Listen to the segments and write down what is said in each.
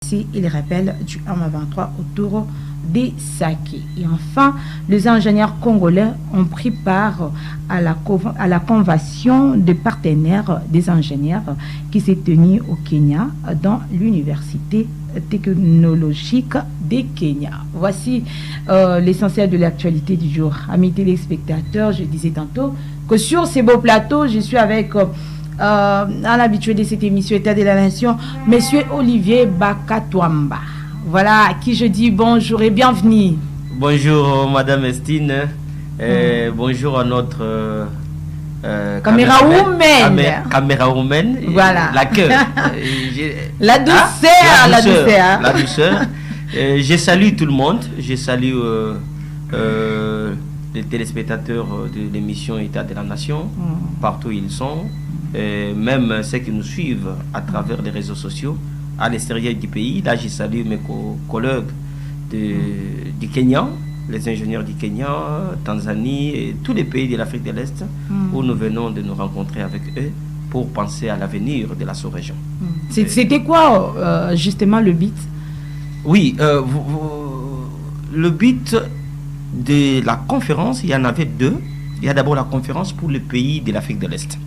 passé, il rappelle du M23 autour des Saké. Et enfin, les ingénieurs congolais ont pris part à la convention de partenaires des ingénieurs qui s'est tenue au Kenya dans l'université technologique des Kenya. Voici l'essentiel de l'actualité du jour. Amis téléspectateurs, je disais tantôt que sur ces beaux plateaux, je suis avec à l'habitude de cette émission État de la Nation, Monsieur Olivier Bakatouamba. Voilà, à qui je dis bonjour et bienvenue. Bonjour Madame Estine, bonjour à notre caméra-woman. Voilà. La queue. La douceur, la douceur. Je salue tout le monde, je salue les téléspectateurs de l'émission État de la Nation, partout où ils sont, même ceux qui nous suivent à travers les réseaux sociaux. À l'extérieur du pays. Là, je salue mes collègues du Kenya, les ingénieurs du Kenya, Tanzanie et tous les pays de l'Afrique de l'Est où nous venons de nous rencontrer avec eux pour penser à l'avenir de la sous-région. C'était quoi justement le but? Oui, le but de la conférence, il y en avait deux. Il y a d'abord la conférence pour les pays de l'Afrique de l'Est.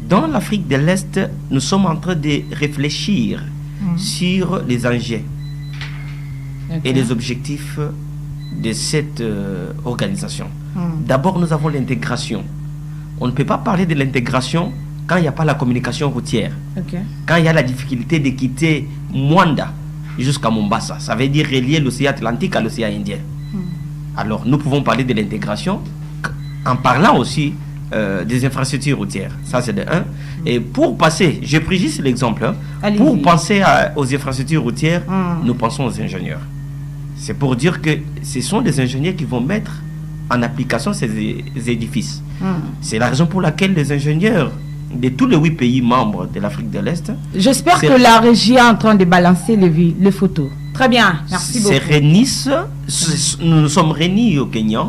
Dans l'Afrique de l'Est, nous sommes en train de réfléchir sur les enjeux et les objectifs de cette organisation. D'abord, nous avons l'intégration. On ne peut pas parler de l'intégration quand il n'y a pas la communication routière. Quand il y a la difficulté de quitter Mwanda jusqu'à Mombasa. Ça veut dire relier l'océan Atlantique à l'océan Indien. Alors, nous pouvons parler de l'intégration en parlant aussi des infrastructures routières. Ça, c'est de un. Et pour passer, j'ai pris juste l'exemple, pour penser aux infrastructures routières, nous pensons aux ingénieurs. C'est pour dire que ce sont des ingénieurs qui vont mettre en application ces édifices. C'est la raison pour laquelle les ingénieurs de tous les 8 pays membres de l'Afrique de l'Est... J'espère que la régie est en train de balancer les photos. Très bien, merci beaucoup. Nous nous sommes réunis au Kenya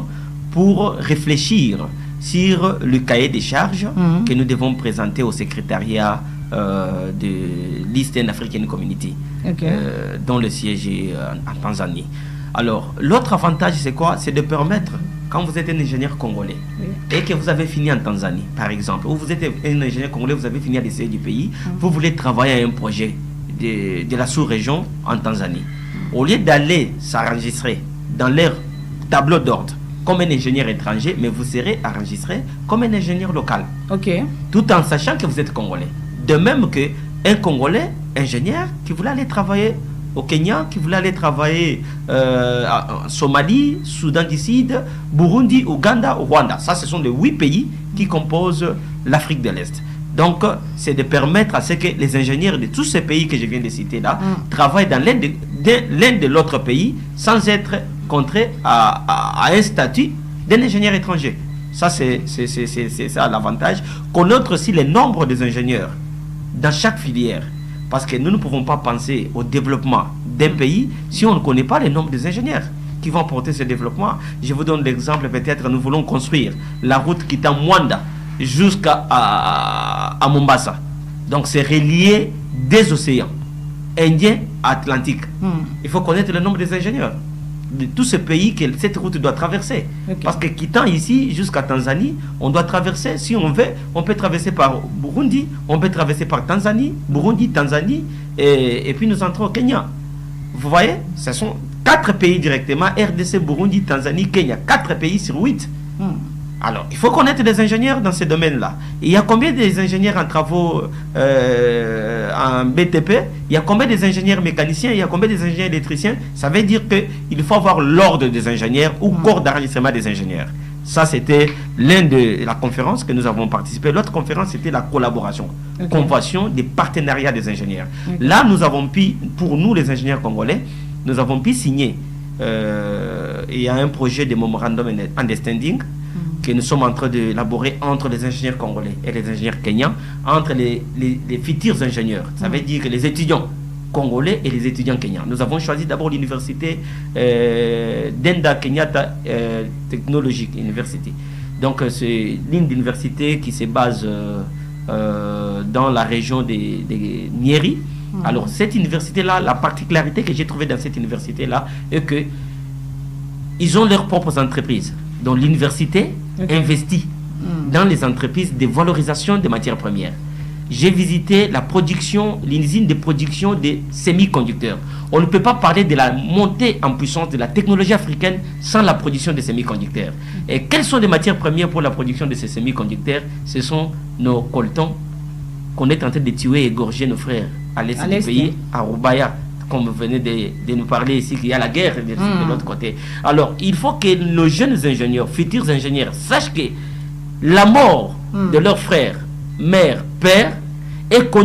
pour réfléchir sur le cahier des charges que nous devons présenter au secrétariat de l'Eastern African Community, dont le siège est en Tanzanie. Alors, l'autre avantage, c'est quoi? C'est de permettre, quand vous êtes un ingénieur congolais et que vous avez fini en Tanzanie, par exemple, ou vous êtes un ingénieur congolais, vous avez fini à l'essai du pays, vous voulez travailler à un projet de la sous-région en Tanzanie. Au lieu d'aller s'enregistrer dans leur tableau d'ordre comme un ingénieur étranger, mais vous serez enregistré comme un ingénieur local. Tout en sachant que vous êtes congolais. De même qu'un Congolais ingénieur qui voulait aller travailler au Kenya, qui voulait aller travailler en Somalie, Soudan du Sud, Burundi, Ouganda, Rwanda. Ça, ce sont les 8 pays qui composent l'Afrique de l'Est. Donc, c'est de permettre à ce que les ingénieurs de tous ces pays que je viens de citer là travaillent dans l'un de l'autre pays sans être contraint à un statut d'un ingénieur étranger. Ça, c'est ça l'avantage. Connaître aussi le nombre des ingénieurs dans chaque filière. Parce que nous ne pouvons pas penser au développement d'un pays si on ne connaît pas le nombre des ingénieurs qui vont porter ce développement. Je vous donne l'exemple, peut-être nous voulons construire la route quittant Mwanda jusqu'à Mombasa. Donc c'est relié des océans Indien à Atlantique. Il faut connaître le nombre des ingénieurs de tous ces pays que cette route doit traverser. Parce que quittant ici jusqu'à Tanzanie, on doit traverser, si on veut, on peut traverser par Burundi, on peut traverser par Tanzanie, Burundi, Tanzanie, et puis nous entrons au Kenya. Vous voyez, ce sont 4 pays directement, RDC, Burundi, Tanzanie, Kenya, 4 pays sur 8. Alors, il faut connaître les ingénieurs dans ces domaines-là. Il y a combien des ingénieurs en travaux en BTP? Il y a combien des ingénieurs mécaniciens? Il y a combien des ingénieurs électriciens? Ça veut dire qu'il faut avoir l'ordre des ingénieurs ou corps d'enregistrement des ingénieurs. Ça, c'était l'un de la conférence que nous avons participé. L'autre conférence, c'était la collaboration. Convention des partenariats des ingénieurs. Là, nous avons pu, pour nous, les ingénieurs congolais, nous avons pu signer. Il y a un projet de memorandum understanding que nous sommes en train d'élaborer entre les ingénieurs congolais et les ingénieurs kenyans, entre les futurs ingénieurs. Ça veut dire que les étudiants congolais et les étudiants kenyans. Nous avons choisi d'abord l'université d'Enda Kenyatta Technologic University. Donc c'est l'une d'universités qui se base dans la région des Nyeri, Alors, cette université-là, la particularité que j'ai trouvée dans cette université-là est que ils ont leurs propres entreprises. Donc, l'université investit dans les entreprises de valorisation des matières premières. J'ai visité la production, l'usine de production des semi-conducteurs. On ne peut pas parler de la montée en puissance de la technologie africaine sans la production de semi-conducteurs. Et quelles sont les matières premières pour la production de ces semi-conducteurs? Ce sont nos coltons qu'on est en train de tuer et égorger nos frères à l'est du pays, à Roubaïa, comme vous venez de nous parler ici, qu'il y a la guerre de l'autre côté. Alors, il faut que nos jeunes ingénieurs, futurs ingénieurs, sachent que la mort de leurs frères, mère, père, est conditionné